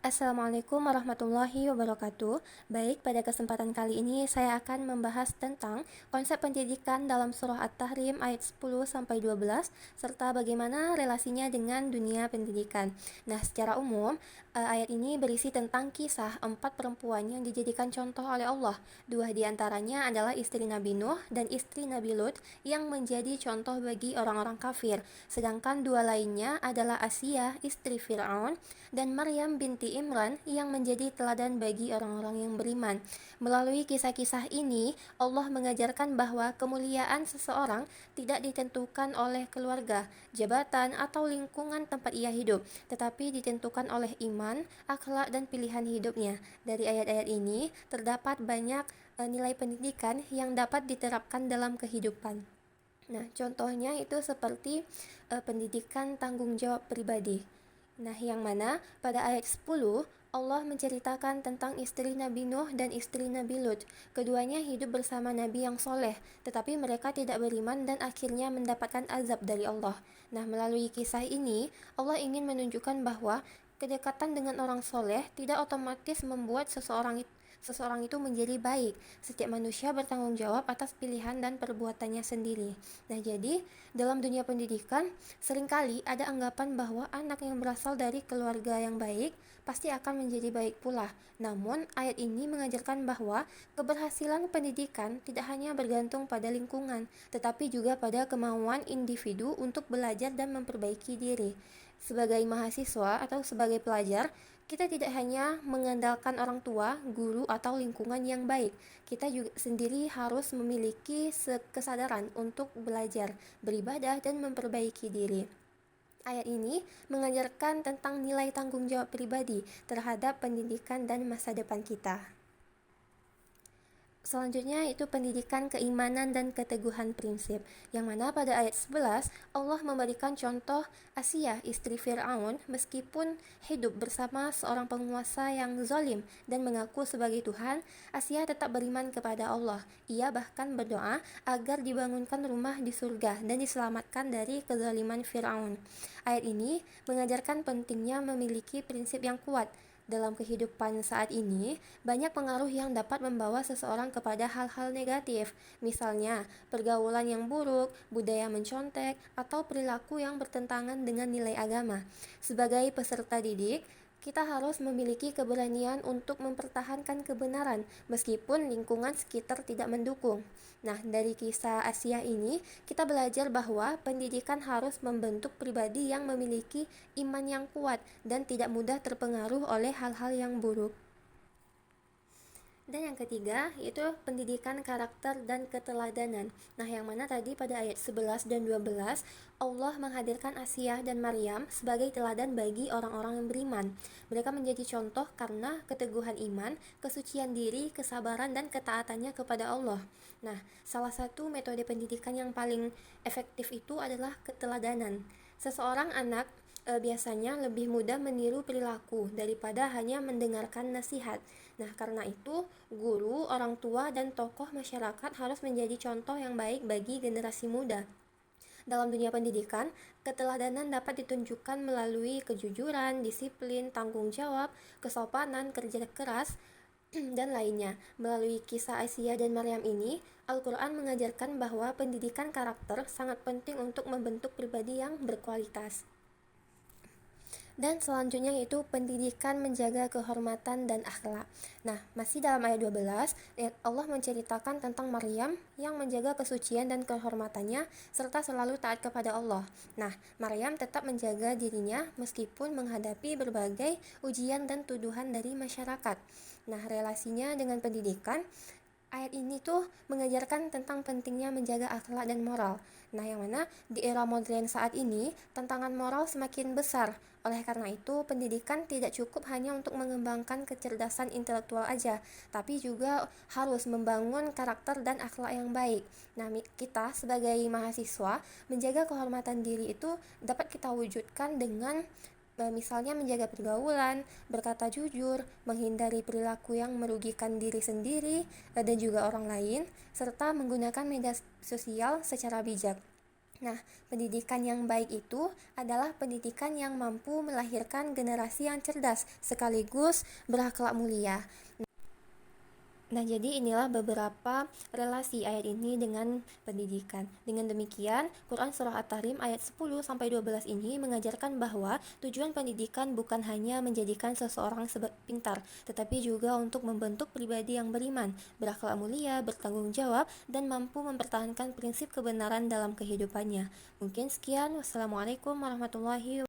Assalamualaikum warahmatullahi wabarakatuh. Baik, pada kesempatan kali ini saya akan membahas tentang konsep pendidikan dalam surah At-Tahrim ayat 10-12 serta bagaimana relasinya dengan dunia pendidikan. Nah, secara umum, ayat ini berisi tentang kisah 4 perempuan yang dijadikan contoh oleh Allah. 2 di antaranya adalah istri Nabi Nuh dan istri Nabi Lut yang menjadi contoh bagi orang-orang kafir. Sedangkan 2 lainnya adalah Asia, istri Fir'aun, dan Maryam binti Imran yang menjadi teladan bagi orang-orang yang beriman. Melalui kisah-kisah ini, Allah mengajarkan bahwa kemuliaan seseorang tidak ditentukan oleh keluarga, jabatan, atau lingkungan tempat ia hidup, tetapi ditentukan oleh iman, akhlak, dan pilihan hidupnya. Dari ayat-ayat ini, terdapat banyak nilai pendidikan yang dapat diterapkan dalam kehidupan. Nah, contohnya itu seperti pendidikan tanggung jawab pribadi. Nah, yang mana pada ayat 10 Allah menceritakan tentang istri Nabi Nuh dan istri Nabi Lut. Keduanya hidup bersama Nabi yang soleh, tetapi mereka tidak beriman dan akhirnya mendapatkan azab dari Allah. Nah, melalui kisah ini, Allah ingin menunjukkan bahwa kedekatan dengan orang soleh tidak otomatis membuat seseorang itu menjadi baik. Setiap manusia bertanggung jawab atas pilihan dan perbuatannya sendiri. Nah, jadi dalam dunia pendidikan, seringkali ada anggapan bahwa anak yang berasal dari keluarga yang baik pasti akan menjadi baik pula. Namun, ayat ini mengajarkan bahwa keberhasilan pendidikan tidak hanya bergantung pada lingkungan, tetapi juga pada kemauan individu untuk belajar dan memperbaiki diri. Sebagai mahasiswa atau sebagai pelajar, kita tidak hanya mengandalkan orang tua, guru, atau lingkungan yang baik. Kita juga sendiri harus memiliki kesadaran untuk belajar, beribadah, dan memperbaiki diri. Ayat ini mengajarkan tentang nilai tanggung jawab pribadi terhadap pendidikan dan masa depan kita. Selanjutnya itu pendidikan keimanan dan keteguhan prinsip, yang mana pada ayat 11 Allah memberikan contoh Asia istri Fir'aun meskipun hidup bersama seorang penguasa yang zalim dan mengaku sebagai Tuhan, Asia tetap beriman kepada Allah. Ia bahkan berdoa agar dibangunkan rumah di surga dan diselamatkan dari kezaliman Fir'aun. Ayat ini mengajarkan pentingnya memiliki prinsip yang kuat. Dalam kehidupan saat ini, banyak pengaruh yang dapat membawa seseorang kepada hal-hal negatif, misalnya pergaulan yang buruk, budaya mencontek, atau perilaku yang bertentangan dengan nilai agama. Sebagai peserta didik, kita harus memiliki keberanian untuk mempertahankan kebenaran meskipun lingkungan sekitar tidak mendukung. Nah, dari kisah Asia ini, kita belajar bahwa pendidikan harus membentuk pribadi yang memiliki iman yang kuat dan tidak mudah terpengaruh oleh hal-hal yang buruk. Dan yang ketiga, yaitu pendidikan karakter dan keteladanan. Nah, yang mana tadi pada ayat 11 dan 12, Allah menghadirkan Asia dan Maryam sebagai teladan bagi orang-orang yang beriman. Mereka menjadi contoh karena keteguhan iman, kesucian diri, kesabaran, dan ketaatannya kepada Allah. Nah, salah satu metode pendidikan yang paling efektif itu adalah keteladanan. Seseorang anak biasanya lebih mudah meniru perilaku daripada hanya mendengarkan nasihat. Nah, karena itu, guru, orang tua, dan tokoh masyarakat harus menjadi contoh yang baik bagi generasi muda. Dalam dunia pendidikan, keteladanan dapat ditunjukkan melalui kejujuran, disiplin, tanggung jawab, kesopanan, kerja keras, dan lainnya. Melalui kisah Asia dan Maryam ini, Al-Quran mengajarkan bahwa pendidikan karakter sangat penting untuk membentuk pribadi yang berkualitas. Dan selanjutnya yaitu pendidikan menjaga kehormatan dan akhlak. Nah, masih dalam ayat 12, Allah menceritakan tentang Maryam yang menjaga kesucian dan kehormatannya serta selalu taat kepada Allah. Nah, Maryam tetap menjaga dirinya meskipun menghadapi berbagai ujian dan tuduhan dari masyarakat. Nah, relasinya dengan pendidikan, ayat ini tuh mengajarkan tentang pentingnya menjaga akhlak dan moral. Nah, yang mana di era modern saat ini, tantangan moral semakin besar. Oleh karena itu, pendidikan tidak cukup hanya untuk mengembangkan kecerdasan intelektual aja, tapi juga harus membangun karakter dan akhlak yang baik. Nah, kita sebagai mahasiswa, menjaga kehormatan diri itu dapat kita wujudkan dengan misalnya menjaga pergaulan, berkata jujur, menghindari perilaku yang merugikan diri sendiri dan juga orang lain, serta menggunakan media sosial secara bijak. Nah, pendidikan yang baik itu adalah pendidikan yang mampu melahirkan generasi yang cerdas sekaligus berakhlak mulia. Nah, jadi inilah beberapa relasi ayat ini dengan pendidikan. Dengan demikian, Quran Surah At-Tahrim ayat 10-12 ini mengajarkan bahwa tujuan pendidikan bukan hanya menjadikan seseorang pintar, tetapi juga untuk membentuk pribadi yang beriman, berakhlak mulia, bertanggung jawab, dan mampu mempertahankan prinsip kebenaran dalam kehidupannya. Mungkin sekian. Wassalamualaikum warahmatullahi wabarakatuh.